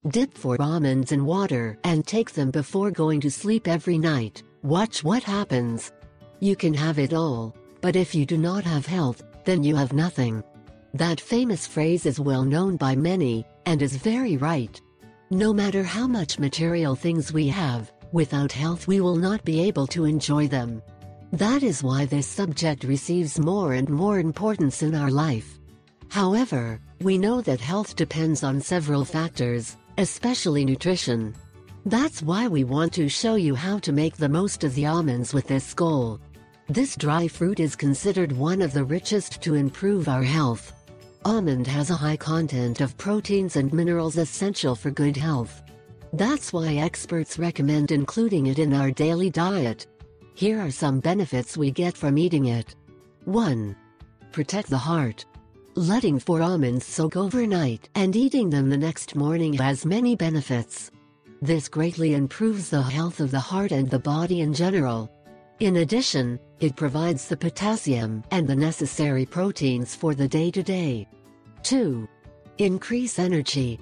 Dip 4 almonds in water and take them before going to sleep every night. Watch what happens. You can have it all, but if you do not have health, then you have nothing. That famous phrase is well known by many, and is very right. No matter how much material things we have, without health we will not be able to enjoy them. That is why this subject receives more and more importance in our life. However, we know that health depends on several factors, especially nutrition. That's why we want to show you how to make the most of the almonds with this goal. This dry fruit is considered one of the richest to improve our health. Almond has a high content of proteins and minerals essential for good health. That's why experts recommend including it in our daily diet. Here are some benefits we get from eating it. 1. Protect the heart. Letting 4 almonds soak overnight and eating them the next morning has many benefits. This greatly improves the health of the heart and the body in general. In addition, it provides the potassium and the necessary proteins for the day-to-day. 2. Increase energy.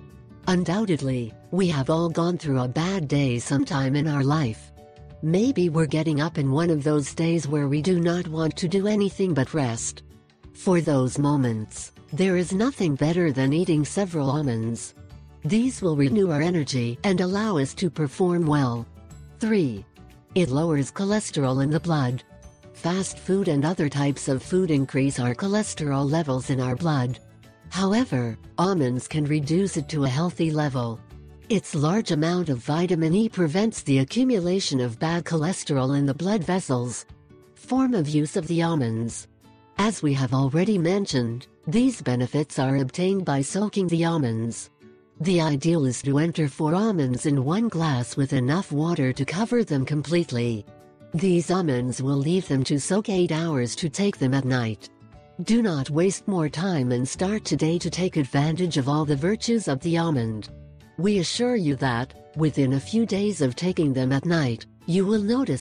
Undoubtedly, we have all gone through a bad day sometime in our life. Maybe we're getting up in one of those days where we do not want to do anything but rest. For those moments, there is nothing better than eating several almonds. These will renew our energy and allow us to perform well. 3. It lowers cholesterol in the blood. Fast food and other types of food increase our cholesterol levels in our blood. However, almonds can reduce it to a healthy level. Its large amount of vitamin E prevents the accumulation of bad cholesterol in the blood vessels. Form of use of the almonds. As we have already mentioned, these benefits are obtained by soaking the almonds. The ideal is to enter 4 almonds in 1 glass with enough water to cover them completely. These almonds will leave them to soak 8 hours to take them at night. Do not waste more time and start today to take advantage of all the virtues of the almond. We assure you that, within a few days of taking them at night, you will notice